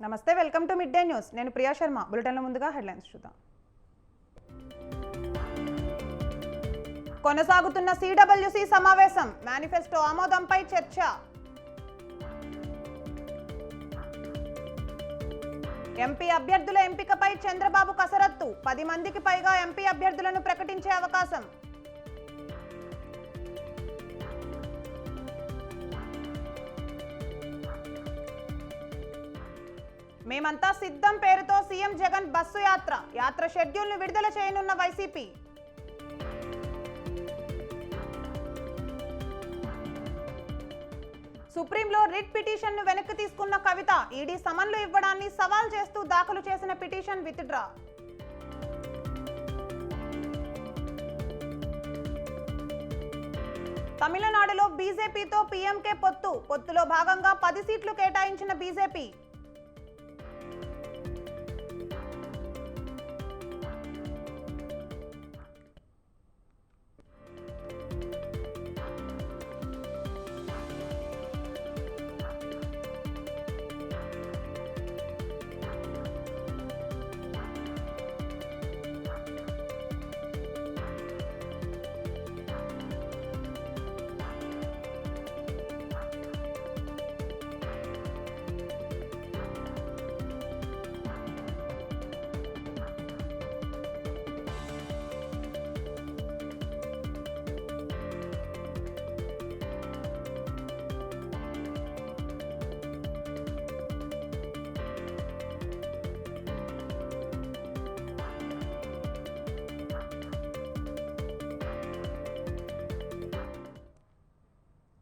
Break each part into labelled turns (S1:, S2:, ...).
S1: నమస్తే, welcome to mid day news. నేను ప్రియా శర్మ. బులెటిన్ల ముందుగా హెడ్లైన్స్ చూద్దాం. కొనసాగుతున్న సిడబ్ల్యూసి సమావేశం, మేనిఫెస్టో ఆమోదంపై చర్చ. ఎంపీ అభ్యర్థుల ఎంపికపై చంద్రబాబు కసరత్తు, 10 మందికి పైగా ఎంపీ అభ్యర్థులను ప్రకటించే అవకాశం. మేమంతా సిద్ధం పేరుతో సీఎం జగన్ బస్సు యాత్ర షెడ్యూల్ను విడుదల చేయనున్న వైసీపీ. సుప్రీంలో రిట్ పిటిషన్ను వెనక్కి తీసుకున్న కవిత, ఈడీ సమన్లు ఇవ్వడాన్ని సవాల్ చేస్తూ దాఖలు చేసిన పిటిషన్ విత్డ్రా. తమిళనాడులో బీజేపీతో పీఎంకే పొత్తులో భాగంగా 10 సీట్లు కేటాయించిన బీజేపీ.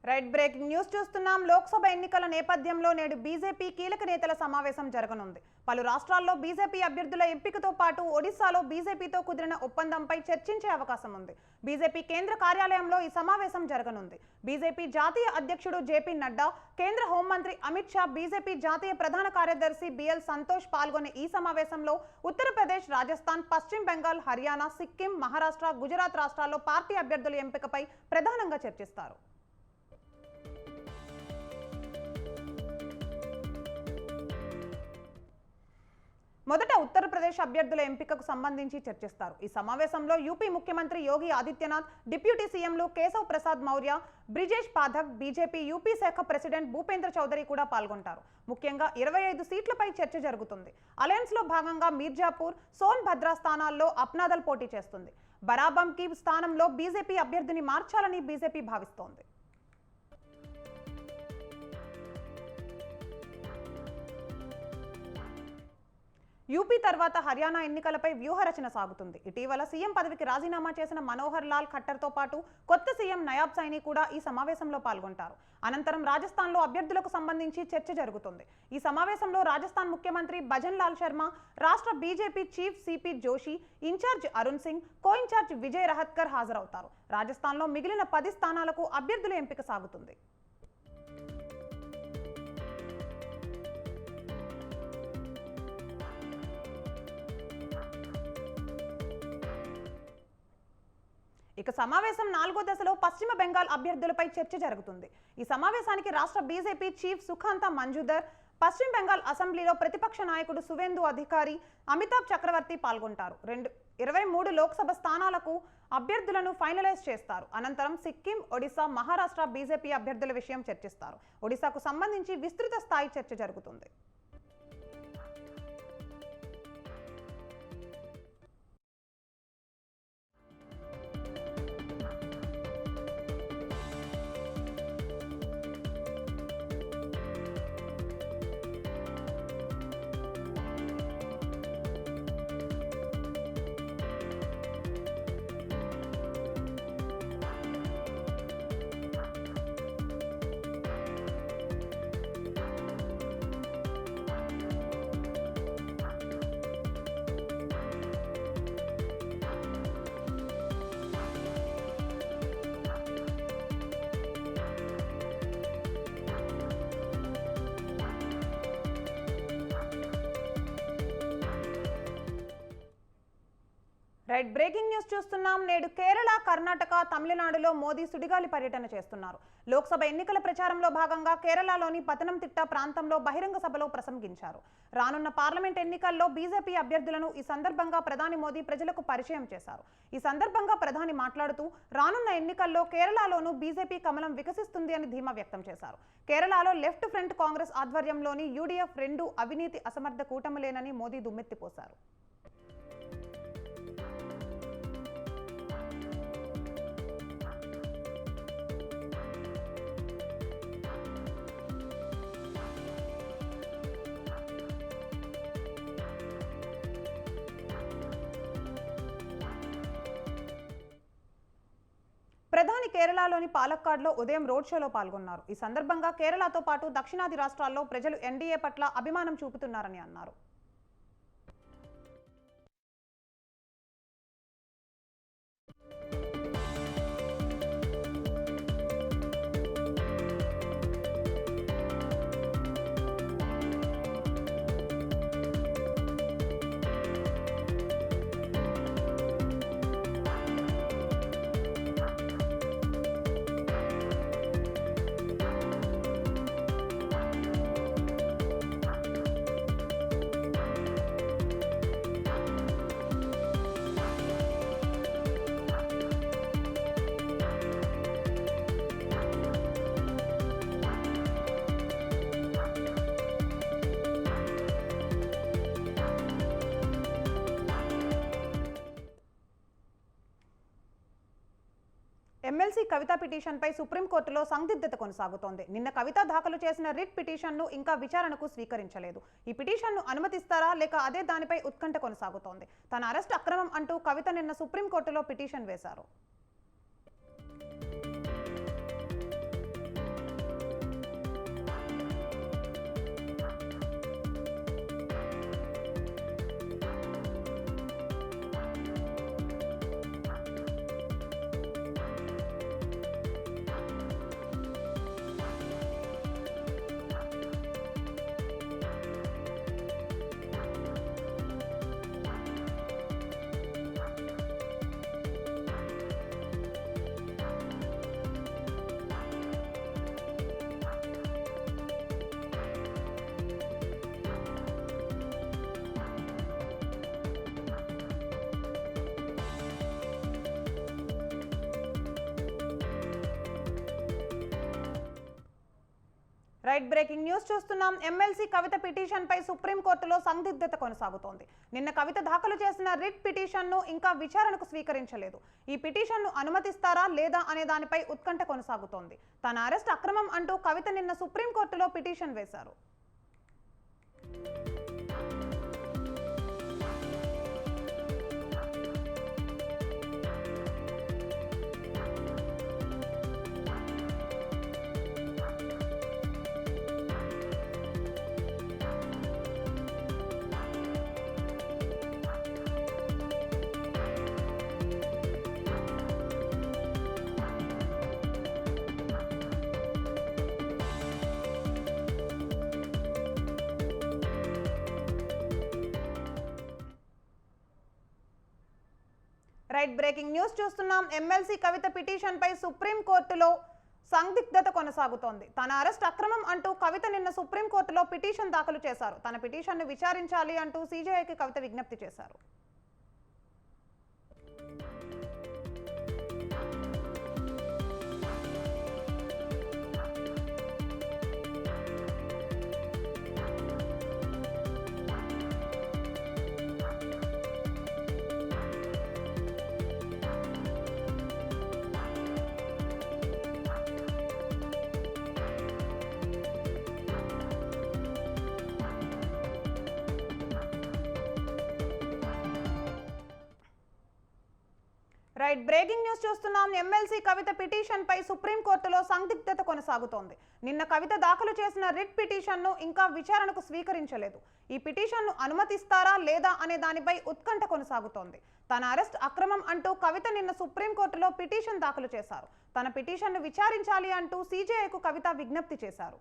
S1: రైట్, బ్రేకింగ్ న్యూస్ చూస్తున్నాం. లోక్సభ ఎన్నికల నేపథ్యంలో నేడు బీజేపీ కీలక నేతల సమావేశం జరగనుంది. పలు రాష్ట్రాల్లో బీజేపీ అభ్యర్థుల ఎంపికతో పాటు ఒడిశాలో బీజేపీతో కుదిరిన ఒప్పందంపై చర్చించే అవకాశం ఉంది. బీజేపీ కేంద్ర కార్యాలయంలో ఈ సమావేశం జరగనుంది. బీజేపీ జాతీయ అధ్యక్షుడు జేపీ నడ్డా, కేంద్ర హోంమంత్రి అమిత్ షా, బీజేపీ జాతీయ ప్రధాన కార్యదర్శి బిఎల్ సంతోష్ పాల్గొనే ఈ సమావేశంలో ఉత్తరప్రదేశ్, రాజస్థాన్, పశ్చిమ బెంగాల్, హర్యానా, సిక్కిం, మహారాష్ట్ర, గుజరాత్ రాష్ట్రాల్లో పార్టీ అభ్యర్థుల ఎంపికపై ప్రధానంగా చర్చిస్తారు. మొదట ఉత్తరప్రదేశ్ అభ్యర్థుల ఎంపికకు సంబంధించి చర్చిస్తారు. ఈ సమావేశంలో యూపీ ముఖ్యమంత్రి యోగి ఆదిత్యనాథ్, డిప్యూటీ సీఎంలు కేశవ్ ప్రసాద్ మౌర్య, బ్రిజేష్ పాఠక్, బీజేపీ యూపీ శాఖ ప్రెసిడెంట్ భూపేంద్ర చౌదరి కూడా పాల్గొంటారు. ముఖ్యంగా 25 సీట్లపై చర్చ జరుగుతుంది. అలయన్స్ లో భాగంగా మీర్జాపూర్, సోన్భద్ర స్థానాల్లో అప్నాదల్ పోటీ చేస్తుంది. బరాబంకి స్థానంలో బీజేపీ అభ్యర్థిని మార్చాలని బీజేపీ భావిస్తోంది. యూపీ తర్వాత హర్యానా ఎన్నికలపై వ్యూహరచన సాగుతుంది. ఇటీవల సీఎం పదవికి రాజీనామా చేసిన మనోహర్ లాల్ ఖట్టర్తో పాటు కొత్త సీఎం నయాబ్ సైని కూడా ఈ సమావేశంలో పాల్గొంటారు. అనంతరం రాజస్థాన్లో అభ్యర్థులకు సంబంధించి చర్చ జరుగుతుంది. ఈ సమావేశంలో రాజస్థాన్ ముఖ్యమంత్రి భజన్ లాల్ శర్మ, రాష్ట్ర BJP chief CP Joshi, in charge Arun Singh, co in charge Vijay Rahatkar హాజరవుతారు. రాజస్థాన్లో మిగిలిన 10 స్థానాలకు అభ్యర్థుల ఎంపిక సాగుతుంది. ఇక సమావేశం 4వ దశలో పశ్చిమ బెంగాల్ అభ్యర్థులపై చర్చ జరుగుతుంది. ఈ సమావేశానికి రాష్ట్ర బీజేపీ చీఫ్ సుఖాంత మంజుదర్, పశ్చిమ బెంగాల్ అసెంబ్లీలో ప్రతిపక్ష నాయకుడు సువేందు అధికారి, అమితాబ్ చక్రవర్తి పాల్గొంటారు. 23 లోక్సభ స్థానాలకు అభ్యర్థులను ఫైనలైజ్ చేస్తారు. అనంతరం సిక్కిం, ఒడిశా, మహారాష్ట్ర బీజేపీ అభ్యర్థుల విషయం చర్చిస్తారు. ఒడిశాకు సంబంధించి విస్తృత స్థాయి చర్చ జరుగుతుంది. రైట్ బ్రేకింగ్ న్యూస్ చూస్తున్నాం. నేడు కేరళ, కర్ణాటక, తమిళనాడులో మోదీ సుడిగాలి పర్యటన చేస్తున్నారు. లోక్సభ ఎన్నికల ప్రచారంలో భాగంగా కేరళలోని పతనంతిట్ట ప్రాంతంలో బహిరంగ సభలో ప్రసంగించారు. రానున్న పార్లమెంట్ ఎన్నికల్లో బీజేపీ అభ్యర్థులను ఈ సందర్భంగా ప్రధాని మోదీ ప్రజలకు పరిచయం చేశారు. ఈ సందర్భంగా ప్రధాని మాట్లాడుతూ రానున్న ఎన్నికల్లో కేరళలోనూ బీజేపీ కమలం వికసిస్తుంది అని ధీమా వ్యక్తం చేశారు. కేరళలో లెఫ్ట్ ఫ్రంట్ కాంగ్రెస్ ఆధ్వర్యంలోని యూడీఎఫ్ రెండు అవినీతి అసమర్థ కూటమిలేనని మోదీ దుమ్మెత్తిపోశారు. ప్రధాని కేరళలోని పాలక్కాడ్లో ఉదయం రోడ్ షోలో పాల్గొన్నారు. ఈ సందర్భంగా కేరళతో పాటు దక్షిణాది రాష్ట్రాల్లో ప్రజలు ఎన్డీఏ పట్ల అభిమానం చూపుతున్నారని అన్నారు. ఎమ్మెల్సీ కవిత పిటిషన్పై సుప్రీంకోర్టులో సందిగ్ధత కొనసాగుతోంది. నిన్న కవిత దాఖలు చేసిన రిట్ పిటిషన్ను ఇంకా విచారణకు స్వీకరించలేదు. ఈ పిటిషన్ను అనుమతిస్తారా లేక అదే దానిపై ఉత్కంఠ కొనసాగుతోంది. తన అరెస్ట్ అక్రమం అంటూ కవిత నిన్న సుప్రీంకోర్టులో పిటిషన్ వేశారు. రైట్ బ్రేకింగ్ న్యూస్ చూస్తున్నాం. ఎమ్మెల్సీ కవిత పిటిషన్ పై సుప్రీంకోర్టులో సందిగ్ధత కొనసాగుతోంది. నిన్న కవిత దాఖలు చేసిన రిట్ పిటిషన్ను ఇంకా విచారణకు స్వీకరించలేదు. ఈ పిటిషన్ను అనుమతిస్తారా లేదా అనే దానిపై ఉత్కంఠ కొనసాగుతోంది. తన అరెస్ట్ అక్రమం అంటూ కవిత నిన్న సుప్రీంకోర్టులో పిటిషన్ వేశారు. రైట్ బ్రేకింగ్ న్యూస్ చూస్తున్నాం. ఎమ్మెల్సీ కవిత పిటిషన్ పై సుప్రీంకోర్టులో సందిగ్ధత కొనసాగుతోంది. తన అరెస్ట్ అక్రమం అంటూ కవిత నిన్న సుప్రీంకోర్టులో పిటిషన్ దాఖలు చేశారు. తన పిటిషన్ను విచారించాలి అంటూ సీజేఐకి కవిత విజ్ఞప్తి చేశారు. రైట్ బ్రేకింగ్ న్యూస్ చూస్తున్నాం. ఎమ్మెల్సీ కవిత పిటిషన్ పై సుప్రీంకోర్టులో సందిగ్ధత కొనసాగుతోంది. నిన్న కవిత దాఖలు చేసిన రిట్ పిటిషన్ను ఇంకా విచారణకు స్వీకరించలేదు. ఈ పిటిషన్ను అనుమతిస్తారా లేదా అనే దానిపై ఉత్కంఠ కొనసాగుతోంది. తన అరెస్ట్ అక్రమం అంటూ కవిత నిన్న సుప్రీంకోర్టులో పిటిషన్ దాఖలు చేశారు. తన పిటిషన్ను విచారించాలి అంటూ సీజేఐకు కవిత విజ్ఞప్తి చేశారు.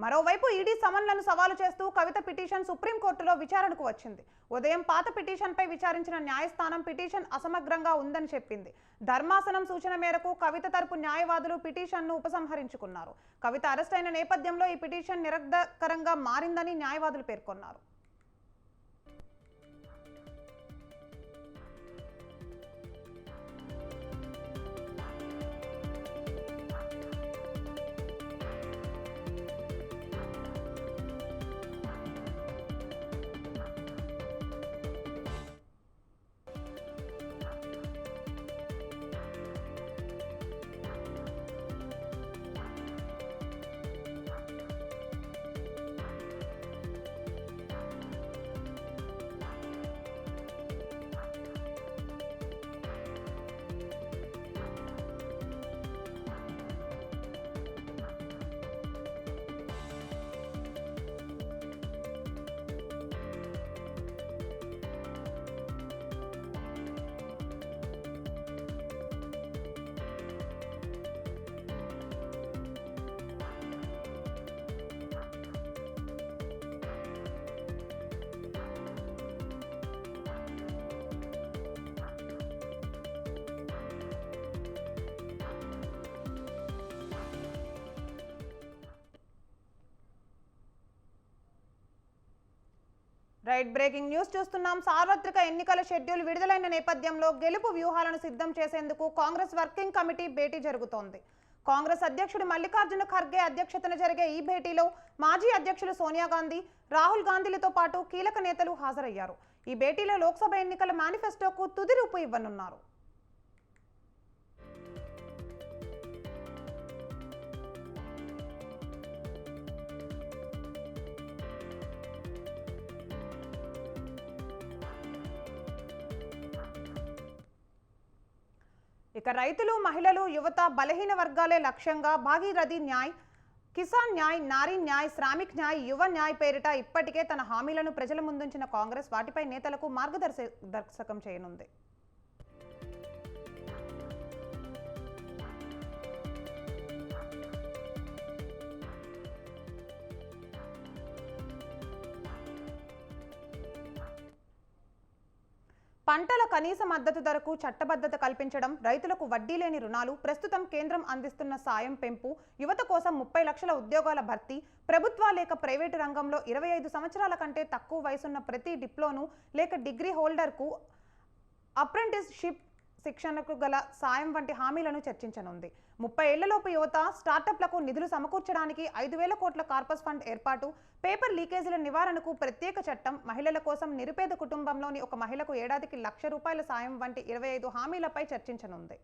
S1: మరోవైపు ఈడీ సమన్లను సవాలు చేస్తూ కవిత పిటిషన్ సుప్రీంకోర్టులో విచారణకు వచ్చింది. ఉదయం పాత పిటిషన్పై విచారించిన న్యాయస్థానం పిటిషన్ అసమగ్రంగా ఉందని చెప్పింది. ధర్మాసనం సూచన మేరకు కవిత తరపు న్యాయవాదులు పిటిషన్ను ఉపసంహరించుకున్నారు. కవిత అరెస్ట్ అయిన నేపథ్యంలో ఈ పిటిషన్ నిరర్ధకరంగా మారిందని న్యాయవాదులు పేర్కొన్నారు. రైట్, బ్రేకింగ్ న్యూస్ చూస్తున్నాం. సార్వత్రిక ఎన్నికల షెడ్యూల్ విడుదలైన నేపథ్యంలో గెలుపు వ్యూహాలను సిద్ధం చేసేందుకు కాంగ్రెస్ వర్కింగ్ కమిటీ భేటీ జరుగుతోంది. కాంగ్రెస్ అధ్యక్షుడు మల్లికార్జున ఖర్గే అధ్యక్షతన జరిగే ఈ భేటీలో మాజీ అధ్యక్షులు సోనియా గాంధీ, రాహుల్ గాంధీలతో పాటు కీలక నేతలు హాజరయ్యారు. ఈ భేటీలో లోక్సభ ఎన్నికల మేనిఫెస్టోకు తుది రూపు ఇవ్వనున్నారు. ఇక రైతులు, మహిళలు, యువత, బలహీన వర్గాలే లక్ష్యంగా భాగీరథి న్యాయ్, కిసాన్ న్యాయ్, నారీ న్యాయ్, శ్రామిక్ న్యాయ్, యువ న్యాయ్ పేరిట ఇప్పటికే తన హామీలను ప్రజల ముందుంచిన కాంగ్రెస్ వాటిపై నేతలకు మార్గదర్శకం చేయనుంది. పంటల కనీస మద్దతు ధరకు చట్టబద్ధత కల్పించడం, రైతులకు వడ్డీ లేని రుణాలు, ప్రస్తుతం కేంద్రం అందిస్తున్న సాయం పెంపు, యువత కోసం 30 లక్షల ఉద్యోగాల భర్తీ, ప్రభుత్వ లేక ప్రైవేటు రంగంలో 25 సంవత్సరాల కంటే తక్కువ వయసున్న ప్రతి డిప్లోను లేక డిగ్రీ హోల్డర్కు అప్రెంటిస్షిప్ శిక్షణకు గల సాయం వంటి హామీలను చర్చించనుంది. 30 ఏళ్లలోపు యువత, స్టార్టప్లకు నిధులు సమకూర్చడానికి 5,000 కోట్ల కార్పస్ ఫండ్ ఏర్పాటు, పేపర్ లీకేజీల నివారణకు ప్రత్యేక చట్టం, మహిళల కోసం నిరుపేద కుటుంబంలోని ఒక మహిళకు ఏడాదికి ₹1,00,000 సాయం వంటి 25 హామీలపై చర్చించనుంది.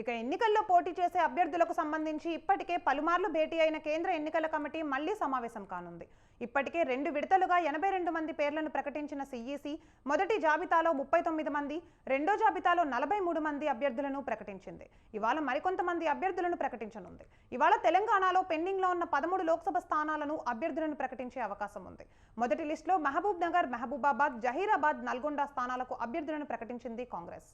S1: ఇక ఎన్నికల్లో పోటీ చేసే అభ్యర్థులకు సంబంధించి ఇప్పటికే పలుమార్లు భేటీ అయిన కేంద్ర ఎన్నికల కమిటీ మళ్లీ సమావేశం కానుంది. ఇప్పటికే 2 విడతలుగా 82 మంది పేర్లను ప్రకటించిన సిఈసి మొదటి జాబితాలో 39 మంది, రెండో జాబితాలో 43 మంది అభ్యర్థులను ప్రకటించింది. ఇవాళ మరికొంతమంది అభ్యర్థులను ప్రకటించనుంది. ఇవాళ తెలంగాణలో పెండింగ్లో ఉన్న 13 లోక్సభ స్థానాలను అభ్యర్థులను ప్రకటించే అవకాశం ఉంది. మొదటి లిస్టులో మహబూబ్ నగర్, మహబూబాబాద్, జహీరాబాద్, నల్గొండ స్థానాలకు అభ్యర్థులను ప్రకటించింది కాంగ్రెస్.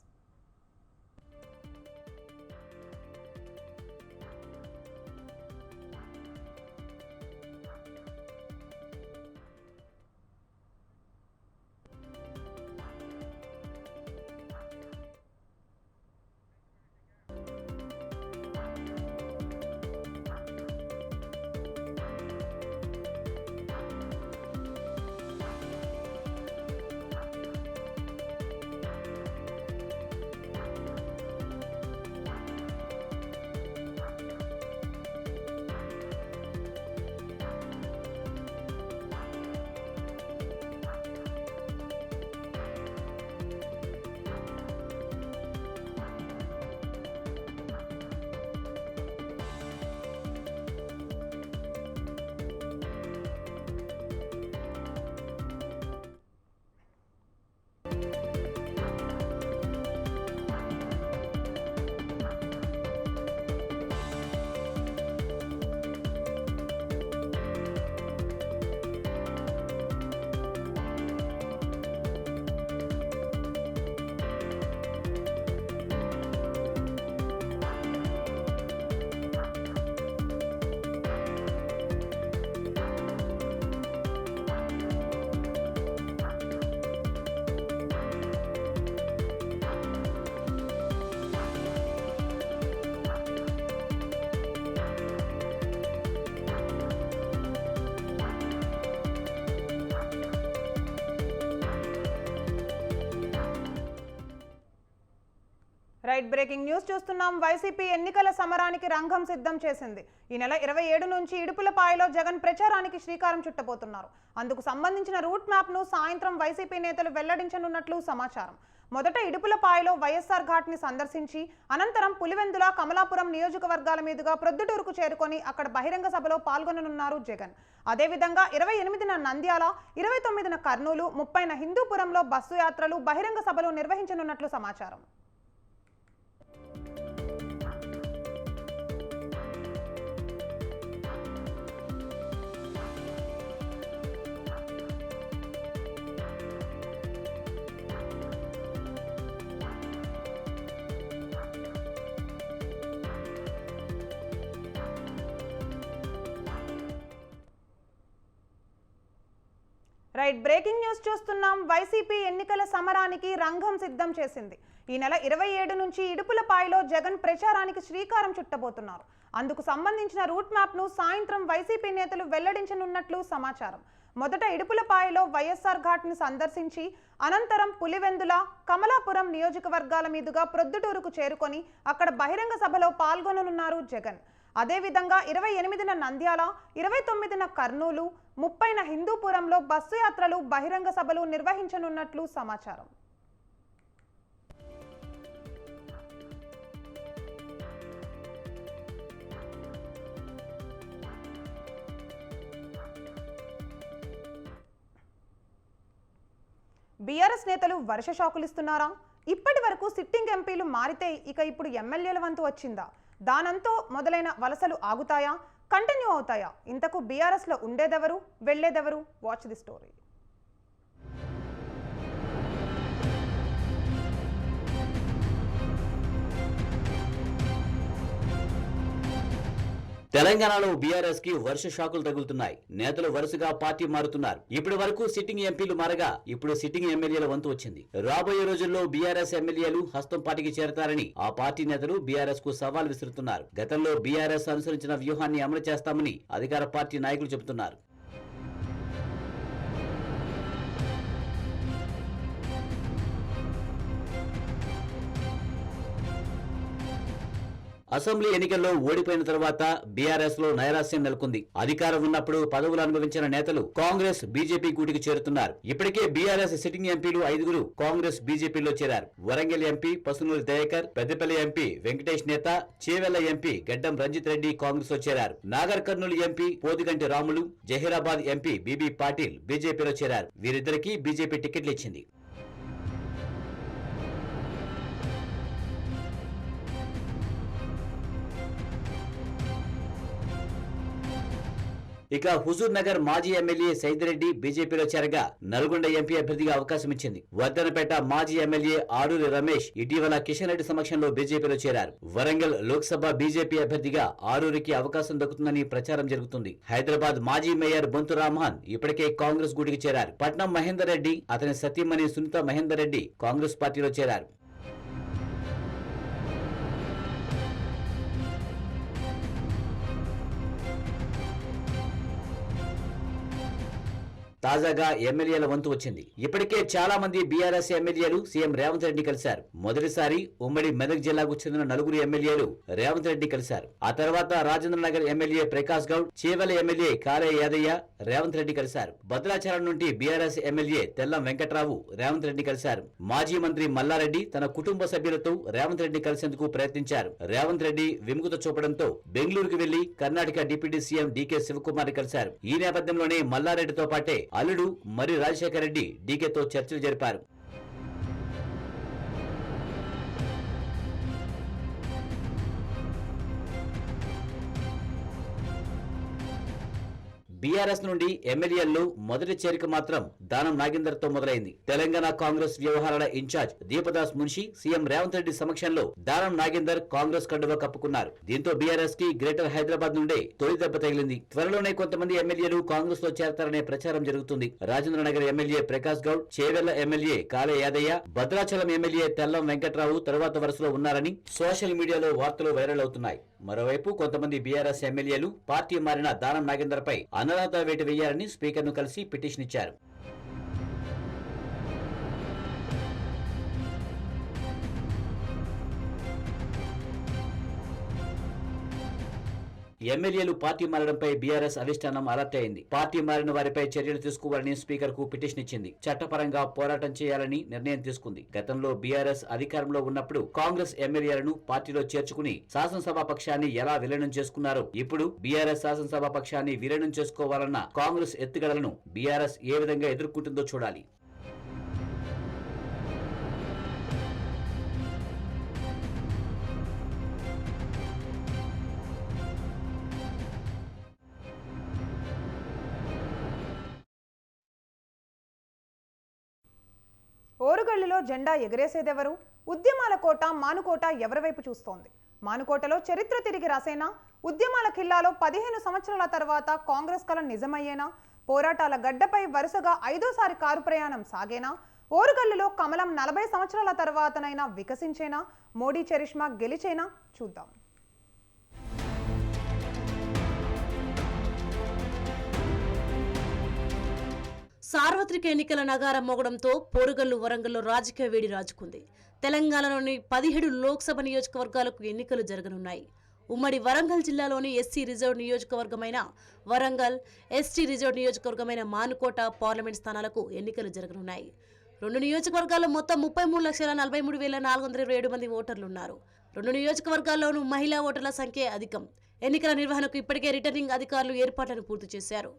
S1: రైట్ బ్రేకింగ్ న్యూస్ చూస్తున్నాం. వైసీపీ ఎన్నికల సమరానికి రంగం సిద్ధం చేసింది. ఈ నెల 27 నుంచి ఇడుపులపాయలో జగన్ ప్రచారానికి శ్రీకారం చుట్టబోతున్నారు. అందుకు సంబంధించిన రూట్ మ్యాప్ ను సాయంత్రం వైసీపీ నేతలు వెల్లడించనున్నట్లు సమాచారం. మొదట ఇడుపులపాయలో వైఎస్ఆర్ ఘాట్ ని సందర్శించి అనంతరం పులివెందుల, కమలాపురం నియోజకవర్గాల మీదుగా ప్రొద్దుటూరుకు చేరుకొని అక్కడ బహిరంగ సభలో పాల్గొననున్నారు జగన్. అదేవిధంగా 28న నంద్యాల, 29న కర్నూలు, 30న హిందూపురంలో బస్సు యాత్రలు, బహిరంగ సభలు నిర్వహించనున్నట్లు సమాచారం. రైట్ బ్రేకింగ్ న్యూస్ చూస్తున్నాం. వైసీపీ ఎన్నికల సమరానికి రంగం సిద్ధం చేసింది. ఈ నెల 27 నుంచి ఇడుపులపాయలో జగన్ ప్రచారానికి శ్రీకారం చుట్టబోతున్నారు. అందుకు సంబంధించిన రూట్ మ్యాప్ ను సాయంత్రం వైసీపీ నేతలు వెల్లడించనున్నట్లు సమాచారం. మొదట ఇడుపులపాయలో వైఎస్ఆర్ ఘాట్ ని సందర్శించి అనంతరం పులివెందుల, కమలాపురం నియోజకవర్గాల మీదుగా ప్రొద్దుటూరుకు చేరుకొని అక్కడ బహిరంగ సభలో పాల్గొననున్నారు జగన్. అదేవిధంగా 28న నంద్యాల, 29న కర్నూలు, 30న హిందూపురంలో బస్సు యాత్రలు, బహిరంగ సభలు నిర్వహించనున్నట్లు సమాచారం. బీఆర్ఎస్ నేతలు వర్ష షాకులిస్తున్నారా? ఇప్పటి వరకు సిట్టింగ్ ఎంపీలు మారితే ఇక ఇప్పుడు ఎమ్మెల్యేల వంతు వచ్చిందా? దానంతో మొదలైన వలసలు ఆగుతాయా, కంటిన్యూ అవుతాయా? ఇంతకు బీఆర్ఎస్లో ఉండేదెవరు, వెళ్లేదెవరు? Watch the story.
S2: తెలంగాణలో బీఆర్ఎస్ కి వర్ష షాకులు తగులుతున్నాయి. నేతలు వరుసగా పార్టీ మారుతున్నారు. ఇప్పటి వరకు సిట్టింగ్ ఎంపీలు మారగా ఇప్పుడు సిట్టింగ్ ఎమ్మెల్యేల వంతు వచ్చింది. రాబోయే రోజుల్లో బీఆర్ఎస్ ఎమ్మెల్యేలు హస్తం పార్టీకి చేరతారని ఆ పార్టీ నేతలు బీఆర్ఎస్ కు సవాల్ విసురుతున్నారు. గతంలో బీఆర్ఎస్ అనుసరించిన వ్యూహాన్ని అమలు చేస్తామని అధికార పార్టీ నాయకులు చెబుతున్నారు. అసెంబ్లీ ఎన్నికల్లో ఓడిపోయిన తర్వాత బీఆర్ఎస్ లో నైరాశ్యం నెలకొంది. అధికారం ఉన్నప్పుడు పదవులు అనుభవించిన నేతలు కాంగ్రెస్, బీజేపీ గూటికి చేరుతున్నారు. ఇప్పటికే బీఆర్ఎస్ సిట్టింగ్ ఎంపీలు 5గురు కాంగ్రెస్, బీజేపీలో చేరారు. Warangal MP Pasunuri Dayakar, Peddapalli MP Venkatesh Netha, Chevella MP Gaddam Ranjith Reddy Congress లో చేరారు. Nagar Kurnool MP Pothuganti Ramulu, Zaheerabad MP BB Patil బీజేపీలో చేరారు. వీరిద్దరికీ బీజేపీ టికెట్లు ఇచ్చింది. ఇక హుజూర్ నగర్ మాజీ ఎమ్మెల్యే సైదిరెడ్డి బీజేపీలో చేరగా నల్గొండ ఎంపీ అభ్యర్థిగా అవకాశం ఇచ్చింది. వర్ధనపేట మాజీ ఎమ్మెల్యే ఆరూరి రమేష్ ఇటీవల కిషన్ రెడ్డి సమక్షంలో బీజేపీలో చేరారు. వరంగల్ లోక్సభ బీజేపీ అభ్యర్థిగా ఆరూరికి అవకాశం దక్కుతుందని ప్రచారం జరుగుతుంది. హైదరాబాద్ మాజీ మేయర్ బొంతు రామ్మోహన్ ఇప్పటికే కాంగ్రెస్ గూటికి చేరారు. పట్నం మహేందర్ రెడ్డి, అతని సతీమణి సునీత మహేందర్ రెడ్డి కాంగ్రెస్ పార్టీలో చేరారు. తాజాగా ఎమ్మెల్యేల వంతు వచ్చింది. ఇప్పటికే చాలా మంది బీఆర్ఎస్ ఎమ్మెల్యేలు సీఎం రేవంత్ రెడ్డి కలిశారు. మొదటిసారి ఉమ్మడి మెదక్ జిల్లాకు చెందిన 4 ఎమ్మెల్యేలు రేవంత్ రెడ్డి కలిశారు. ఆ తర్వాత రాజేంద్రనగర్ ఎమ్మెల్యే ప్రకాష్ గౌడ్, చేవెళ్ల ఎమ్మెల్యే కాలే యాదయ్య రేవంత్ రెడ్డి కలిశారు. భద్రాచలం నుండి బీఆర్ఎస్ ఎమ్మెల్యే తెల్లం వెంకట్రావు రేవంత్ రెడ్డి కలిశారు. మాజీ మంత్రి మల్లారెడ్డి తన కుటుంబ సభ్యులతో రేవంత్ రెడ్డి కలిసేందుకు ప్రయత్నించారు. రేవంత్ రెడ్డి విముఖత చూపడంతో బెంగళూరుకు వెళ్లి కర్ణాటక డిప్యూటీ సీఎం డీకే శివకుమార్ కలిశారు. ఈ నేపథ్యంలోనే మల్లారెడ్డితో పాటే అల్లుడు మరి రాజశేఖర రెడ్డి డీకేతో చర్చలు జరిపారు. బీఆర్ఎస్ నుండి ఎమ్మెల్యేల్లో మొదటి చేరిక మాత్రం దానం నాగేందర్ తో మొదలైంది. తెలంగాణ కాంగ్రెస్ వ్యవహారాల ఇన్ఛార్జ్ దీపదాస్ మున్షి సీఎం రేవంత్ రెడ్డి సమక్షంలో దానం నాగేందర్ కాంగ్రెస్ కండువా కప్పుకున్నారు. దీంతో బీఆర్ఎస్ కి గ్రేటర్ హైదరాబాద్ నుండే తొలి దెబ్బ తగిలింది. త్వరలోనే కొంతమంది ఎమ్మెల్యేలు కాంగ్రెస్ లో చేరతారనే ప్రచారం జరుగుతుంది. రాజేంద్రనగర్ ఎమ్మెల్యే ప్రకాష్ గౌడ్, చేవెళ్ల ఎమ్మెల్యే కాలే యాదయ్య, భద్రాచలం ఎమ్మెల్యే తెల్లం వెంకట్రావు తర్వాత వరుసలో ఉన్నారని సోషల్ మీడియాలో వార్తలు వైరల్ అవుతున్నాయి. మరోవైపు కొంతమంది బీఆర్ఎస్ ఎమ్మెల్యేలు పార్టీ మారిన దానం నాగేందర్ పై అనర్హత వేటు వేయాలని స్పీకర్ ను కలిసి పిటిషన్ ఇచ్చారు. ఎమ్మెల్యేలు పార్టీ మారడంపై బీఆర్ఎస్ అధిష్టానం అలర్ట్ అయింది. పార్టీ మారిన వారిపై చర్యలు తీసుకోవాలని స్పీకర్ కు పిటిషన్ ఇచ్చింది. చట్టపరంగా పోరాటం చేయాలని నిర్ణయం తీసుకుంది. గతంలో బీఆర్ఎస్ అధికారంలో ఉన్నప్పుడు కాంగ్రెస్ ఎమ్మెల్యేలను పార్టీలో చేర్చుకుని శాసనసభ పక్షాన్ని ఎలా విలీనం చేసుకున్నారో ఇప్పుడు బీఆర్ఎస్ శాసనసభ పక్షాన్ని విలీనం చేసుకోవాలన్న కాంగ్రెస్ ఎత్తుగడలను బీఆర్ఎస్ ఏ విధంగా ఎదుర్కొంటుందో చూడాలి.
S1: ఓరుగల్లులో జెండా ఎగరేసేదెవరు? ఉద్యమాల కోట మానుకోట ఎవరి వైపు చూస్తోంది? మానుకోటలో చరిత్ర తిరిగి రాసేనా? ఉద్యమాల ఖిల్లాలో 15 సంవత్సరాల తర్వాత కాంగ్రెస్ కల నిజమయ్యేనా? పోరాటాల గడ్డపై వరుసగా 5వ కారు ప్రయాణం సాగేనా? ఓరుగల్లులో కమలం 40 సంవత్సరాల తర్వాతనైనా వికసించేనా? మోడీ చరిష్మా గెలిచేనా? చూద్దాం.
S3: సార్వత్రిక ఎన్నికల నగారం మోగడంతో పోరుగల్లు వరంగల్లో రాజకీయ వేడి రాజుకుంది. తెలంగాణలోని 17 లోక్సభ నియోజకవర్గాలకు ఎన్నికలు జరగనున్నాయి. ఉమ్మడి వరంగల్ జిల్లాలోని ఎస్సీ రిజర్వ్ నియోజకవర్గమైన వరంగల్, ఎస్టీ రిజర్వ్ నియోజకవర్గమైన మానుకోట పార్లమెంట్ స్థానాలకు ఎన్నికలు జరగనున్నాయి. 2 నియోజకవర్గాల్లో మొత్తం 33,43,427 మంది ఓటర్లున్నారు. 2 నియోజకవర్గాల్లోనూ మహిళా ఓటర్ల సంఖ్య అధికం. ఎన్నికల నిర్వహణకు ఇప్పటికే రిటర్నింగ్ అధికారులు ఏర్పాట్లను పూర్తి చేశారు.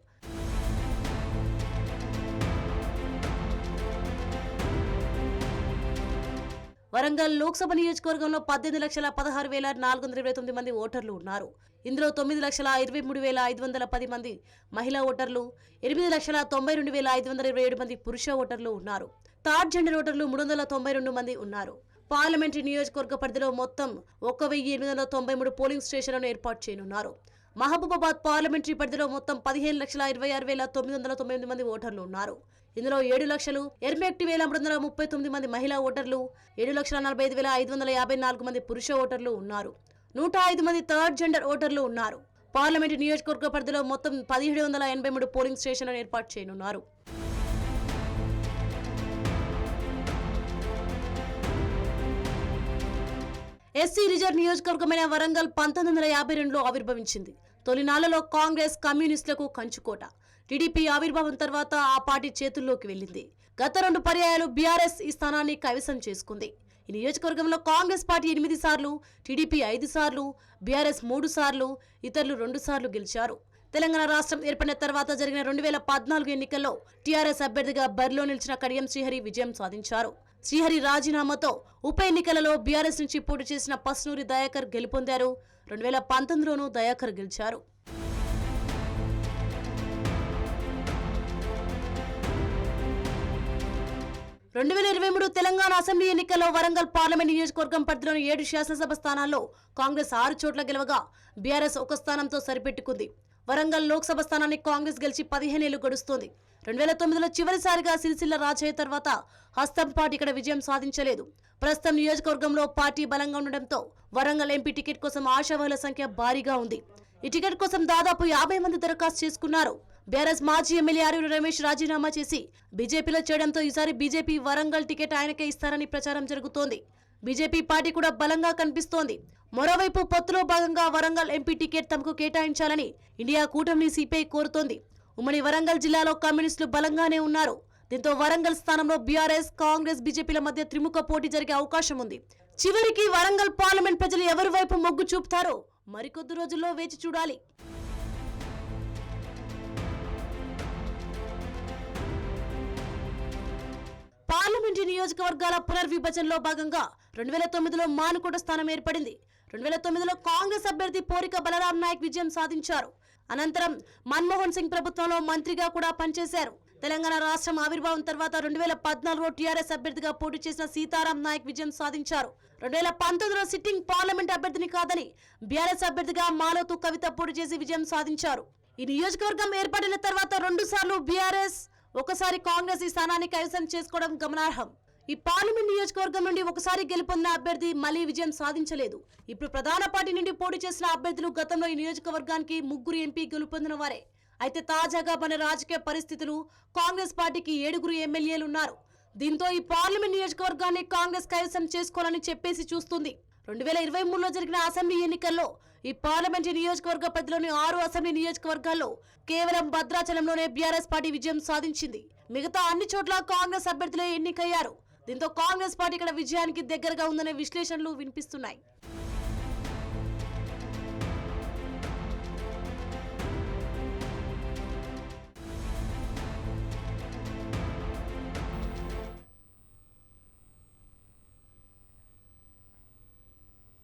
S3: వరంగల్ లోక్సభ నియోజకవర్గంలో 18,16,429 మంది ఓటర్లు ఉన్నారు. ఇందులో 9,23,510 మంది మహిళా ఓటర్లు, 8,92,527 మంది పురుష ఓటర్లు ఉన్నారు. థర్డ్ జెండర్ ఓటర్లు 392 మంది ఉన్నారు. పార్లమెంటరీ నియోజకవర్గ పరిధిలో మొత్తం 1,893 పోలింగ్ స్టేషన్లను ఏర్పాటు చేయనున్నారు. మహబూబాబాద్ పార్లమెంటరీ పరిధిలో మొత్తం 15,26,999 మంది ఓటర్లు ఉన్నారు. ఇందులో 7,81,339 మంది మహిళా ఓటర్లు, 7,45,554 మంది పురుష ఓటర్లు ఉన్నారు. 105 మంది థర్డ్ జెండర్ ఓటర్లు ఉన్నారు. పార్లమెంటు నియోజకవర్గ పరిధిలో మొత్తం 1783 పోలింగ్ స్టేషన్లను ఏర్పాటు చేయనున్నారు. ఎస్సీ రిజర్వ్ నియోజకవర్గమైన వరంగల్ 1952లో ఆవిర్భవించింది. తొలినాళ్లలో కాంగ్రెస్ కమ్యూనిస్టులకు కంచుకోట. టీడీపీ ఆవిర్భావం తర్వాత ఆ పార్టీ చేతుల్లోకి వెళ్ళింది. గత 2 పర్యాయాలు బీఆర్ఎస్ ఈ స్థానాన్ని కైవసం చేసుకుంది. ఈ నియోజకవర్గంలో కాంగ్రెస్ పార్టీ 8 సార్లు, టీడీపీ 5 సార్లు, బీఆర్ఎస్ 3 సార్లు, ఇతరులు 2 సార్లు గెలిచారు. తెలంగాణ రాష్ట్రం ఏర్పడిన తర్వాత జరిగిన 2014 ఎన్నికల్లో టీఆర్ఎస్ అభ్యర్థిగా బరిలో నిలిచిన కడియం శ్రీహరి విజయం సాధించారు. శ్రీహరి రాజీనామాతో ఉప ఎన్నికలలో బీఆర్ఎస్ నుంచి పోటీ చేసిన పస్నూరి దయాకర్ గెలుపొందారు. 2019లోనూ దయాకర్ గెలిచారు. రెండు 2023 తెలంగాణ అసెంబ్లీ ఎన్నికల్లో వరంగల్ పార్లమెంట్ నియోజకవర్గం పరిధిలోని 7 శాసనసభ స్థానాల్లో కాంగ్రెస్ 6 చోట్ల గెలవగా బీఆర్ఎస్ 1 స్థానంతో సరిపెట్టుకుంది. వరంగల్ లోక్సభ స్థానాన్ని కాంగ్రెస్ గెలిచి 15 ఏళ్లు గడుస్తోంది. 2009లో చివరిసారిగా సిరిసిల్ల రాజయ్య తర్వాత హస్తం పార్టీ ఇక్కడ విజయం సాధించలేదు. ప్రస్తుతం నియోజకవర్గంలో పార్టీ బలంగా ఉండడంతో వరంగల్ ఎంపీ టికెట్ కోసం ఆశావాహుల సంఖ్య భారీగా ఉంది. ఈ టికెట్ కోసం దాదాపు 50 మంది దరఖాస్తు చేసుకున్నారు. బీఆర్ఎస్ మాజీ ఎమ్మెల్యే ఆర్యు రమేష్ రాజీనామా చేసి బీజేపీలో చేరడంతో ఈసారి బీజేపీ వరంగల్ టికెట్ ఆయనకే ఇస్తారని ప్రచారం జరుగుతోంది. బీజేపీ పార్టీ కూడా బలంగా కనిపిస్తోంది. మరోవైపు పొత్తులో భాగంగా వరంగల్ ఎంపీ టికెట్ తమకు కేటాయించాలని ఇండియా కూటమిని సిపిఐ కోరుతోంది. ఉమ్మడి వరంగల్ జిల్లాలో కమ్యూనిస్టులు బలంగానే ఉన్నారు. దీంతో వరంగల్ స్థానంలో బీఆర్ఎస్, కాంగ్రెస్, బీజేపీల మధ్య త్రిముఖ పోటీ జరిగే అవకాశం ఉంది. చివరికి వరంగల్ పార్లమెంట్ ప్రజలు ఎవరి వైపు మొగ్గు చూపుతారో మరికొద్ది రోజుల్లో వేచి చూడాలి. పార్లమెంటు నియోజకవర్గాల పునర్విభజనలో భాగంగా 2009లో మానుకోట స్థానం ఏర్పడింది. 2009లో కాంగ్రెస్ అభ్యర్థి పోరిక బలరాం నాయక్ విజయం సాధించారు. అనంతరం మన్మోహన్ సింగ్ ప్రభుత్వంలో మంత్రిగా కూడా పనిచేశారు. తెలంగాణ రాష్ట్రం ఆవిర్భావం తర్వాత 2014లో టీఆర్ఎస్ అభ్యర్థిగా పోటీ చేసిన సీతారాం నాయక్ విజయం సాధించారు. 2019లో సిట్టింగ్ పార్లమెంట్ అభ్యర్థిని కాదని బీఆర్ఎస్ అభ్యర్థిగా మాలోతు కవిత పోటీ చేసి విజయం సాధించారు. ఈ నియోజకవర్గం ఏర్పడిన తర్వాత 2 సార్లు బీఆర్ఎస్, 1 సారి కాంగ్రెస్ ఈ స్థానాన్ని కైవసం చేసుకోవడం గమనార్హం. ఈ పార్లమెంట్ నియోజకవర్గం నుండి 1 సారి గెలుపొందిన అభ్యర్థి మళ్లీ విజయం సాధించలేదు. ఇప్పుడు ప్రధాన పార్టీ నుండి పోటీ చేసిన అభ్యర్థులు గతంలో ఈ నియోజకవర్గానికి 3 ఎంపీ గెలుపొందిన వారే. అయితే తాజాగా మన రాజకీయ పరిస్థితులు కాంగ్రెస్ పార్టీకి 7 ఎమ్మెల్యేలు ఉన్నారు. దీంతో ఈ పార్లమెంట్ నియోజకవర్గాన్ని కాంగ్రెస్ కైవసం చేసుకోవాలని చెప్పేసి చూస్తుంది. 2023లో జరిగిన అసెంబ్లీ ఎన్నికల్లో ఈ పార్లమెంటు నియోజకవర్గ పరిధిలోని 6 అసెంబ్లీ నియోజకవర్గాల్లో కేవలం భద్రాచలంలోనే బీఆర్ఎస్ పార్టీ విజయం సాధించింది. మిగతా అన్ని చోట్ల కాంగ్రెస్ అభ్యర్థులే ఎన్నికయ్యారు. దీంతో కాంగ్రెస్ పార్టీ ఇక్కడ విజయానికి దగ్గరగా ఉందనే విశ్లేషణలు వినిపిస్తున్నాయి.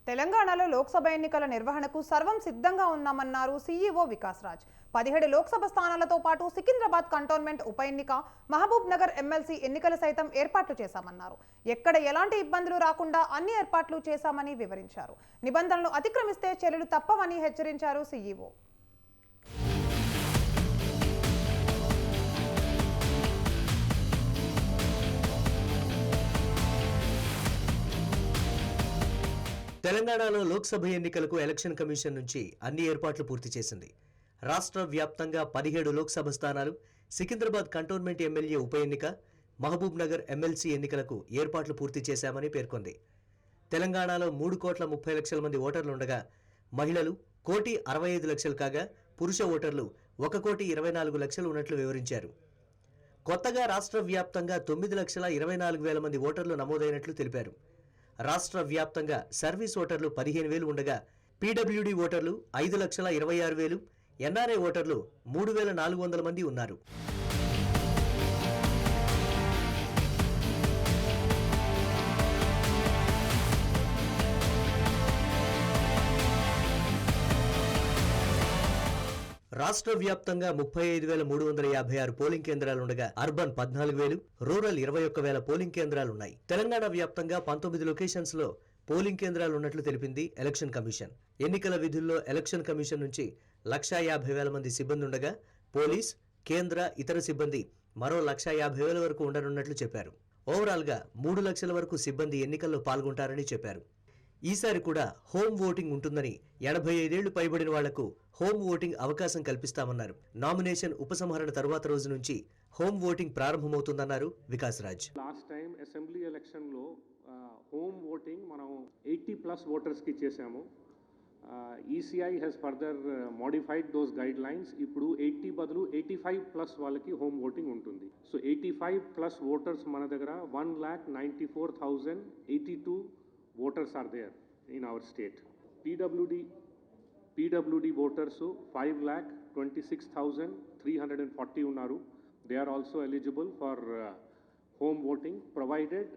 S1: తెలంగాణలో లోక్సభ ఎన్నికల నిర్వహణకు సర్వం సిద్ధంగా ఉన్నామన్నారు సీఈఓ వికాస్ రాజ్. 17 లోక్సభ స్థానాలతో పాటు సికింద్రాబాద్ కంటోన్మెంట్ ఉప ఎన్నిక, మహబూబ్ నగర్ ఎమ్మెల్సీ ఎన్నికలు సైతం ఏర్పాట్లు చేశామన్నారు. ఎక్కడ ఎలాంటి ఇబ్బందులు రాకుండా అన్ని ఏర్పాట్లు చేశామని వివరించారు. నిబంధనలు అతిక్రమిస్తే చర్యలు తప్పవని హెచ్చరించారు సీఈఓ.
S4: తెలంగాణలో లోక్సభ ఎన్నికలకు ఎలక్షన్ కమిషన్ నుంచి అన్ని ఏర్పాట్లు పూర్తి చేసింది. రాష్ట్ర వ్యాప్తంగా 17 లోక్సభ స్థానాలు, సికింద్రాబాద్ కంటోన్మెంట్ ఎమ్మెల్యే ఉప ఎన్నిక, మహబూబ్ నగర్ ఎమ్మెల్సీ ఎన్నికలకు ఏర్పాట్లు పూర్తి చేశామని పేర్కొంది. తెలంగాణలో 3,30,00,000 మంది ఓటర్లు ఉండగా మహిళలు 1,65,00,000 కాగా పురుష ఓటర్లు 1,24,00,000 ఉన్నట్లు వివరించారు. కొత్తగా రాష్ట్ర వ్యాప్తంగా 9,24,000 మంది ఓటర్లు నమోదైనట్లు తెలిపారు. రాష్ట్ర వ్యాప్తంగా సర్వీస్ ఓటర్లు 15,000 ఉండగా పీడబ్ల్యూడీ ఓటర్లు 5,26,000, ఎన్ఆర్ఐ ఓటర్లు 3,400 మంది ఉన్నారు. రాష్ట్ర వ్యాప్తంగా 35,356 పోలింగ్ కేంద్రాలుండగా అర్బన్ 14,000, రూరల్ 21,000 పోలింగ్ కేంద్రాలున్నాయి. తెలంగాణ వ్యాప్తంగా 19 లొకేషన్స్ లో పోలింగ్ కేంద్రాలు ఉన్నట్లు తెలిపింది ఎలక్షన్ కమిషన్. ఎన్నికల విధుల్లో ఎలక్షన్ కమిషన్ నుంచి 1,50,000 మంది సిబ్బంది ఉండగా పోలీస్, కేంద్ర, ఇతర సిబ్బంది మరో 1,50,000 వరకు ఉండనున్నట్లు చెప్పారు. ఓవరాల్ గా 3 లక్షల వరకు సిబ్బంది ఎన్నికల్లో పాల్గొంటారని చెప్పారు. ఈసారి కూడా హోమ్ ఓటింగ్ ఉంటుందని 85 ఏళ్లు పైబడిన వాళ్లకు హోమ్ ఓటింగ్ అవకాశం కల్పిస్తామన్నారు. నామినేషన్ ఉపసంహరణ తర్వాత రోజు నుంచి హోమ్ ఓటింగ్ ప్రారంభమవుతుందన్నారు Vikas Raj.
S5: Last time assembly election లో హోమ్ ఓటింగ్ మనం 80+ ఓటర్స్ కి చేసాము. ECI has further modified those guidelines. ఇప్పుడు 80 బదులు 85+ వాళ్ళకి హోమ్ ఓటింగ్ ఉంటుంది. సో 85+ ఓటర్స్ మన దగ్గర 1,94,082 voters are there in our state. PWD voters 5,26,340 unnaru. They are also eligible for home voting provided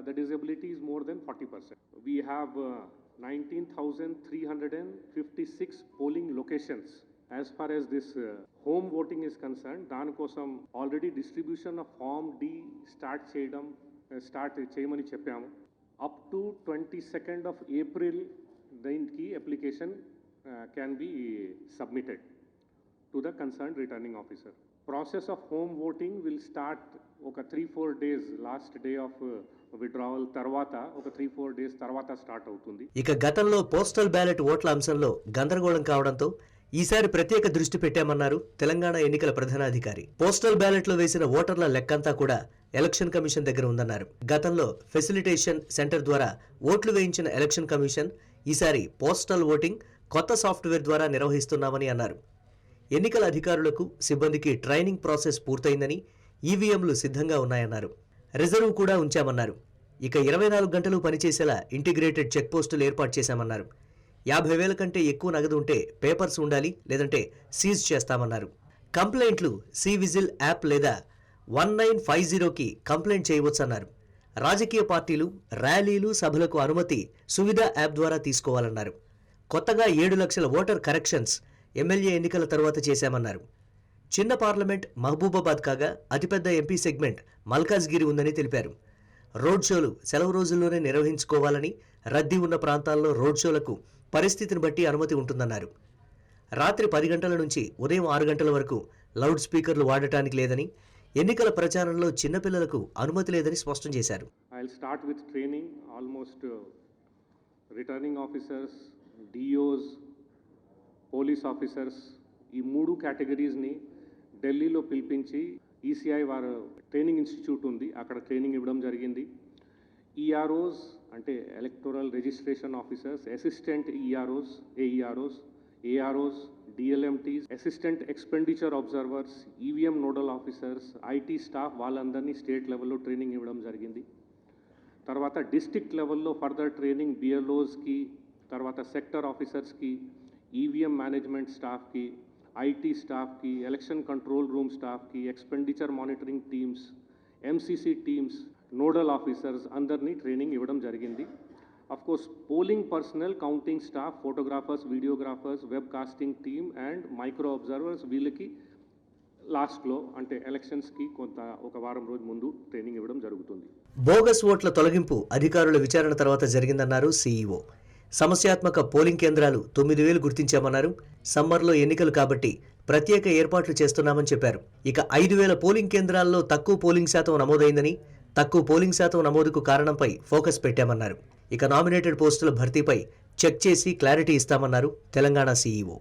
S5: the disability is more than 40%. We have 19,356 polling locations. As far as this home voting is concerned, dan kosam already distribution of Form D start cheyamani cheppamu. Up to 22nd of April, the application can be submitted to the concerned returning officer. Process of home voting will start 3-4 days, last day of withdrawal tarvata 3-4 days tarvata start అవుతుంది.
S4: ఇక గతంలో postal ballot ఓట్ల అంశంలో గందరగోళం కావడంతో ఈసారి ప్రత్యేక దృష్టి పెట్టామన్నారు తెలంగాణ ఎన్నికల ప్రధానాధికారి. పోస్టల్ బ్యాలెట్ లో వేసిన ఓటర్ల లెక్కంతా కూడా ఎలక్షన్ కమిషన్ దగ్గర ఉందన్నారు. గతంలో ఫెసిలిటేషన్ సెంటర్ ద్వారా ఓట్లు వేయించిన ఎలక్షన్ కమిషన్ ఈసారి పోస్టల్ ఓటింగ్ కొత్త సాఫ్ట్వేర్ ద్వారా నిర్వహిస్తున్నామని అన్నారు. ఎన్నికల అధికారులకు, సిబ్బందికి ట్రైనింగ్ ప్రాసెస్ పూర్తయిందని, ఈవీఎంలు సిద్ధంగా ఉన్నాయన్నారు. రిజర్వ్ కూడా ఉంచామన్నారు. ఇక 24 గంటలు పనిచేసేలా ఇంటిగ్రేటెడ్ చెక్ పోస్టులు ఏర్పాటు చేశామన్నారు. 50,000 కంటే ఎక్కువ నగదు ఉంటే పేపర్స్ ఉండాలి, లేదంటే సీజ్ చేస్తామన్నారు. కంప్లైంట్లు సివిజిల్ యాప్ లేదా 1950కి కంప్లైంట్ చేయవచ్చన్నారు. రాజకీయ పార్టీలు, ర్యాలీలు, సభలకు అనుమతి సువిధ యాప్ ద్వారా తీసుకోవాలన్నారు. కొత్తగా 7 లక్షల ఓటర్ కరెక్షన్స్ ఎమ్మెల్యే ఎన్నికల తర్వాత చేశామన్నారు. చిన్న పార్లమెంట్ మహబూబాబాద్ కాగా అతిపెద్ద ఎంపీ సెగ్మెంట్ మల్కాజ్గిరి ఉందని తెలిపారు. రోడ్ షోలు సెలవు రోజుల్లోనే నిర్వహించుకోవాలని, రద్దీ ఉన్న ప్రాంతాల్లో రోడ్ షోలకు పరిస్థితిని బట్టి అనుమతి ఉంటుందన్నారు. రాత్రి 10 గంటల నుంచి ఉదయం 6 గంటల వరకు లౌడ్ స్పీకర్లు వాడటానికి లేదని, ఎన్నికల ప్రచారంలో చిన్నపిల్లలకు అనుమతి లేదని స్పష్టం చేశారు.
S5: I'll start with training. Almost returning officers, DOs, police officers ఈ 3 కేటగిరీస్ని ఢిల్లీలో పిలిపించి ఈసీఐ వారు ట్రైనింగ్ ఇన్స్టిట్యూట్ ఉంది, అక్కడ ట్రైనింగ్ ఇవ్వడం జరిగింది. ఈఆర్ఓస్ అంటే electoral registration officers, assistant EROs, AEROs, AROs, DLMTs, assistant expenditure observers, EVM nodal officers, IT staff వాళ్ళందరినీ స్టేట్ లెవెల్లో ట్రైనింగ్ ఇవ్వడం జరిగింది. తర్వాత డిస్ట్రిక్ట్ లెవెల్లో ఫర్దర్ ట్రైనింగ్ బిఎల్ఓస్కి, తర్వాత సెక్టర్ ఆఫీసర్స్కి, ఈవీఎం మేనేజ్మెంట్ స్టాఫ్కి, ఐటీ స్టాఫ్కి, ఎలక్షన్ కంట్రోల్ రూమ్ స్టాఫ్కి, expenditure monitoring teams, MCC teams, nodal officers అందరినీ ట్రైనింగ్ ఇవ్వడం జరిగింది. Course polling personnel, counting staff, photographers, videographers, web casting team and micro observers వీళ్ళకి లాస్ట్లో అంటే ఎలక్షన్స్కి ఒక వారం రోజు ముందు ట్రైనింగ్ ఇవ్వడం జరుగుతుంది.
S4: బోగస్ ఓట్ల తొలగింపు అధికారుల విచారణ తర్వాత జరిగిందన్నారు సీఈఓ. సమస్యాత్మక పోలింగ్ కేంద్రాలు 9,000 గుర్తించామన్నారు. సమ్మర్లో ఎన్నికలు కాబట్టి ప్రత్యేక ఏర్పాట్లు చేస్తున్నామని చెప్పారు. ఇక 5,000 పోలింగ్ కేంద్రాల్లో తక్కువ పోలింగ్ శాతం నమోదైందని, తక్కువ పోలింగ్ శాతం నమోదుకు కారణంపై ఫోకస్ పెట్టామన్నారు. ఇక నామినేటెడ్ పోస్టుల భర్తీపై చెక్ చేసి క్లారిటీ ఇస్తామన్నారు తెలంగాణ సీఈఓ.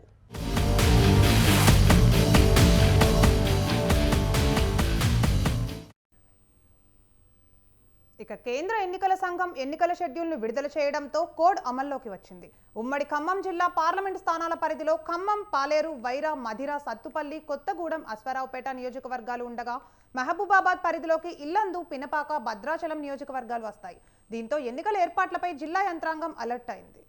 S1: ఇక కేంద్ర ఎన్నికల సంఘం ఎన్నికల షెడ్యూల్ను విడుదల చేయడంతో కోడ్ అమల్లోకి వచ్చింది. ఉమ్మడి ఖమ్మం జిల్లా పార్లమెంటు స్థానాల పరిధిలో ఖమ్మం, పాలేరు, వైరా, మధిర, సత్తుపల్లి, కొత్తగూడెం, అశ్వారావుపేట నియోజకవర్గాలు ఉండగా మహబూబాబాద్ పరిధిలోకి ఇల్లందు, పినపాక, భద్రాచలం నియోజకవర్గాలు వస్తాయి. దీంతో ఎన్నికల ఏర్పాట్లపై జిల్లా యంత్రాంగం అలర్ట్ అయింది.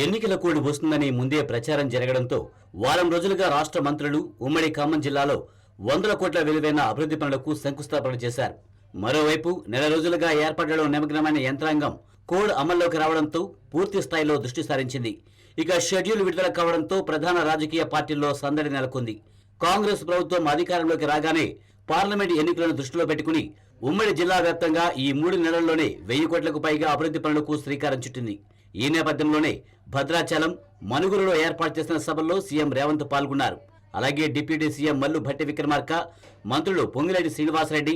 S2: ఎన్నికల కోడ్ వస్తుందని ముందే ప్రచారం జరగడంతో వారం రోజులుగా రాష్ట్ర మంత్రులు ఉమ్మడి ఖమ్మం జిల్లాలో 100 కోట్ల విలువైన అభివృద్ధి పనులకు శంకుస్థాపన చేశారు. మరోవైపు నెల రోజులుగా ఏర్పాట్లలో నిమగ్నమైన యంత్రాంగం కోడ్ అమల్లోకి రావడంతో పూర్తి స్థాయిలో దృష్టి సారించింది. ఇక షెడ్యూల్ విడుదల కావడంతో ప్రధాన రాజకీయ పార్టీల్లో సందడి నెలకొంది. కాంగ్రెస్ ప్రభుత్వం అధికారంలోకి రాగానే పార్లమెంట్ ఎన్నికలను దృష్టిలో పెట్టుకుని ఉమ్మడి జిల్లా వ్యాప్తంగా ఈ 3 నెలల్లోనే 1000 కోట్లకు పైగా అభివృద్ధి పనులకు శ్రీకారం చుట్టింది. ఈ నేపథ్యంలోనే భద్రాచలం, మనుగురులో ఏర్పాటు చేసిన సభల్లో సీఎం రేవంత్ పాల్గొన్నారు. అలాగే డిప్యూటీ సీఎం మల్లు భట్టి విక్రమార్క, మంత్రులు పొంగిరెడ్డి శ్రీనివాసరెడ్డి,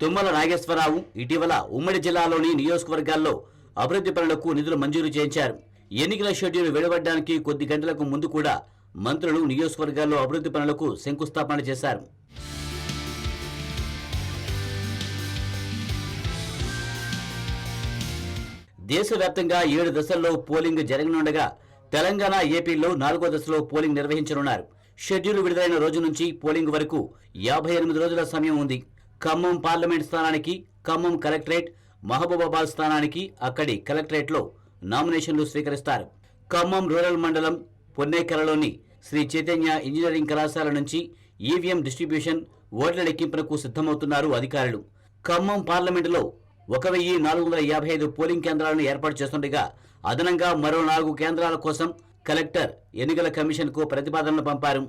S2: తుమ్మల నాగేశ్వరరావు ఇటీవల ఉమ్మడి జిల్లాలోని నియోజకవర్గాల్లో అభివృద్ధి పనులకు నిధులు మంజూరు చేయించారు. ఎన్నికల షెడ్యూల్ వెలువడడానికి కొద్ది గంటలకు ముందు కూడా మంత్రులు నియోజకవర్గాల్లో అభివృద్ధి పనులకు శంకుస్థాపన చేశారు. దేశవ్యాప్తంగా 7 దశల్లో పోలింగ్ జరగనుండగా తెలంగాణ, ఏపీలో 4వ దశలో పోలింగ్ నిర్వహించనున్నారు. షెడ్యూల్ విడుదలైన రోజు నుంచి పోలింగ్ వరకు 58 రోజుల సమయం ఉంది. ఖమ్మం పార్లమెంట్ స్థానానికి ఖమ్మం కలెక్టరేట్, మహబూబాబాద్ స్థానానికి అక్కడి కలెక్టరేట్లో నామినేషన్లు స్వీకరిస్తారు. ఖమ్మం రూరల్ మండలం పొన్నేకలలోని శ్రీ చైతన్య ఇంజనీరింగ్ కళాశాల నుంచి ఈవీఎం డిస్ట్రిబ్యూషన్, ఓట్ల లెక్కింపునకు సిద్ధమవుతున్నారు అధికారులు. ఖమ్మం పార్లమెంటులో 1455 పోలింగ్ కేంద్రాలను ఏర్పాటు చేస్తుండగా అదనంగా మరో 4 కేంద్రాల కోసం కలెక్టర్ ఎన్నికల కమిషన్కు ప్రతిపాదనలు పంపారు.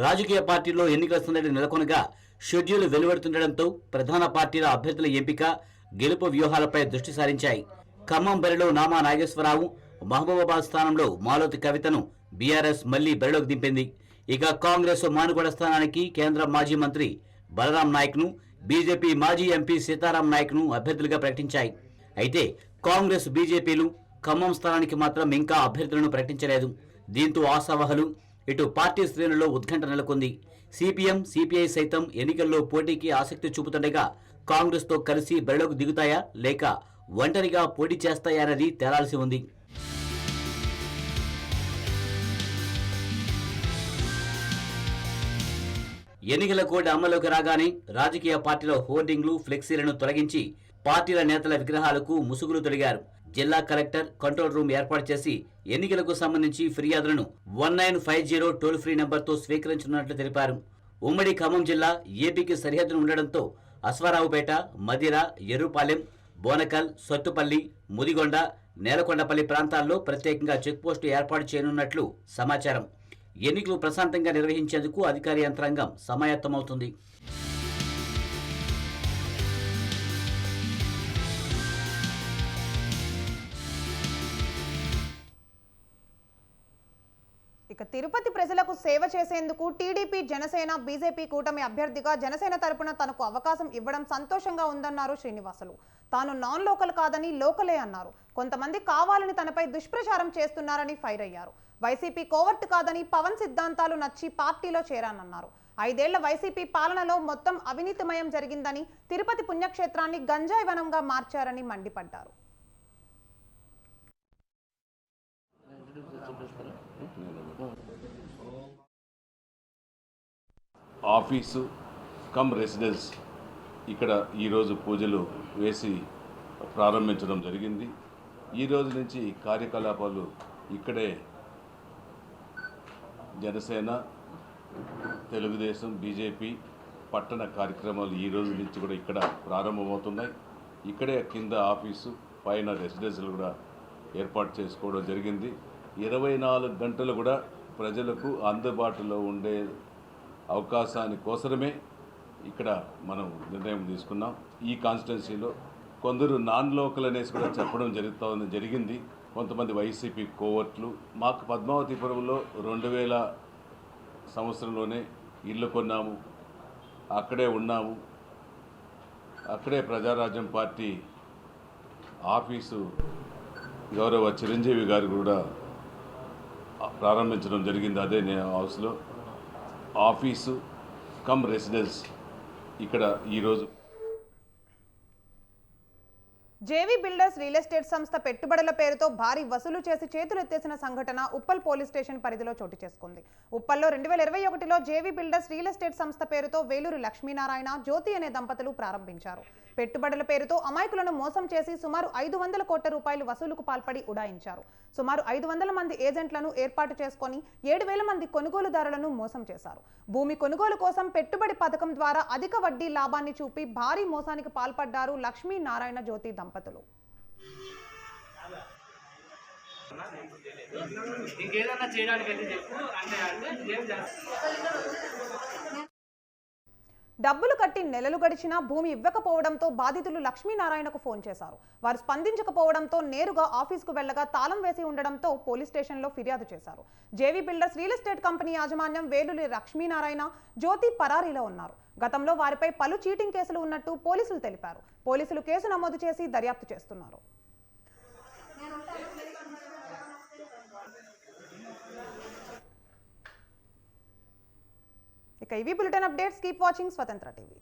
S2: రాజకీయ పార్టీల్లో ఎన్నికల సందడి నెలకొనగా షెడ్యూల్ వెలువడుతుండటంతో ప్రధాన పార్టీల అభ్యర్థుల ఎంపిక, గెలుపు వ్యూహాలపై దృష్టి సారించాయి. ఖమ్మం బరిలో నామా నాగేశ్వరరావు, మహబూబాబాద్ స్థానంలో మాలోతి కవితను బీఆర్ఎస్ మళ్లీ బరిలోకి దింపింది. ఇక కాంగ్రెస్ మానుగోడ స్థానానికి కేంద్ర మాజీ మంత్రి బలరాం నాయక్ను, బీజేపీ మాజీ ఎంపీ సీతారాం నాయక్ను అభ్యర్థులుగా ప్రకటించాయి. అయితే కాంగ్రెస్, బీజేపీలు ఖమ్మం స్థానానికి మాత్రం ఇంకా అభ్యర్థులను ప్రకటించలేదు. దీంతో ఆశావహులు, ఇటు పార్టీ శ్రేణుల్లో ఉత్కంఠ నెలకొంది. సిపిఎం, సిపిఐ సైతం ఎన్నికల్లో పోటీకి ఆసక్తి చూపుతుండగా కాంగ్రెస్తో కలిసి బరిలోకి దిగుతాయా లేక ఒంటరిగా పోటీ చేస్తాయా అనేది తేలాల్సి ఉంది. ఎన్నికల కోడ్ అమల్లోకి రాగానే రాజకీయ పార్టీల హోర్డింగ్లు, ఫ్లెక్సీలను తొలగించి పార్టీల నేతల విగ్రహాలకు ముసుగులు తొడిగారు. జిల్లా కలెక్టర్ కంట్రోల్ రూమ్ ఏర్పాటు చేసి ఎన్నికలకు సంబంధించి ఫిర్యాదులను 1950 టోల్ ఫ్రీ నెంబర్తో స్వీకరించనున్నట్లు తెలిపారు. ఉమ్మడి ఖమ్మం జిల్లా ఏపీకి సరిహద్దును ఉండడంతో అశ్వారావుపేట, మధిర, ఎర్రుపాలెం, బోనకల్, సొత్తుపల్లి, ముదిగొండ, నేలకొండపల్లి ప్రాంతాల్లో ప్రత్యేకంగా చెక్పోస్టు ఏర్పాటు చేయనున్నట్లు సమాచారం. ఎన్నికలు ప్రశాంతంగా నిర్వహించేందుకు అధికార యంత్రాంగం సమాయత్తమవుతుంది.
S1: ఇక ఇక తిరుపతి ప్రజలకు సేవ చేసేందుకు టీడీపీ జనసేన బీజేపీ కూటమి అభ్యర్థిగా జనసేన తరపున తనకు అవకాశం ఇవ్వడం సంతోషంగా ఉందన్నారు శ్రీనివాసులు. తాను నాన్ లోకల్ కాదని లోకలే అన్నారు. కొంతమంది కావాలని తనపై దుష్ప్రచారం చేస్తున్నారని ఫైర్ అయ్యారు. వైసీపీ కోవర్ట్ కాదని పవన్ సిద్ధాంతాలు నచ్చి పార్టీలో చేరానన్నారు. 5 ఏళ్ల వైసీపీ పాలనలో మొత్తం అవినీతిమయం జరిగిందని, తిరుపతి పుణ్యక్షేత్రాన్ని గంజాయి వనంగా మార్చారని మండిపడ్డారు.
S6: ఆఫీసు కమ్ రెసిడెన్స్ ఇక్కడ ఈరోజు పూజలు వేసి ప్రారంభించడం జరిగింది. ఈరోజు నుంచి కార్యకలాపాలు ఇక్కడే జనసేన, తెలుగుదేశం, బీజేపీ పట్టణ కార్యక్రమాలు ఈ రోజు నుంచి కూడా ఇక్కడ ప్రారంభమవుతున్నాయి. ఇక్కడే కింద ఆఫీసు, పైన రెసిడెన్స్లు కూడా ఏర్పాటు చేసుకోవడం జరిగింది. 24 గంటలు కూడా ప్రజలకు అందుబాటులో ఉండే అవకాశాని కోసమే ఇక్కడ మనం నిర్ణయం తీసుకున్నాం. ఈ కాన్స్టిట్యున్సీలో కొందరు నాన్ లోకల్ అనేసి కూడా చెప్పడం జరిగింది. కొంతమంది వైసీపీ కోవర్ట్లు. మాకు పద్మావతిపురంలో 2000 సంవత్సరంలోనే ఇల్లు కొన్నాము, అక్కడే ఉన్నాము. అక్కడే ప్రజారాజ్యం పార్టీ ఆఫీసు గౌరవ చిరంజీవి గారు కూడా ప్రారంభించడం జరిగింది. అదే హౌస్లో ఆఫీసు కమ్ రెసిడెన్స్ ఇక్కడ ఈరోజు.
S1: జేవీ బిల్డర్స్ రియల్ ఎస్టేట్ సంస్థ పెట్టుబడుల పేరుతో భారీ వసూలు చేసి చేతులెత్తేసిన సంఘటన ఉప్పల్ పోలీస్ స్టేషన్ పరిధిలో చోటు చేసుకుంది. ఉప్పల్లో 2021లో జేవీ బిల్డర్స్ రియల్ ఎస్టేట్ సంస్థ పేరుతో వేలూరు లక్ష్మీనారాయణ, జ్యోతి అనే దంపతులు ప్రారంభించారు. పెట్టుబడుల పేరుతో అమాయకులను మోసం చేసి సుమారు 500 కోట్ల రూపాయలు వసూలుకు పాల్పడి ఉడాయించారు. సుమారు 500 మంది ఏజెంట్లను ఏర్పాటు చేసుకొని 7,000 మంది కొనుగోలుదారులను మోసం చేశారు. భూమి కొనుగోలు కోసం పెట్టుబడి పథకం ద్వారా అధిక వడ్డీ లాభాన్ని చూపి భారీ మోసానికి పాల్పడ్డారు లక్ష్మీనారాయణ, జ్యోతి దంపతులు. డబ్బులు కట్టి నెలలు గడిచినా భూమి ఇవ్వకపోవడంతో బాధితులు లక్ష్మీనారాయణకు ఫోన్ చేశారు. వారు స్పందించకపోవడంతో నేరుగా ఆఫీసుకు వెళ్లగా తాళం వేసి ఉండడంతో పోలీస్ స్టేషన్లో ఫిర్యాదు చేశారు. JV builders real estate company యాజమాన్యం వేలూరి లక్ష్మీనారాయణ, జ్యోతి పరారీలో ఉన్నారు. గతంలో వారిపై పలు చీటింగ్ కేసులు ఉన్నట్టు పోలీసులు తెలిపారు. పోలీసులు కేసు నమోదు చేసి దర్యాప్తు చేస్తున్నారు. ఇక ఇవి బులెటిన్ అప్డేట్స్. కీప్ వాచింగ్ స్వతంత్ర టీవీ.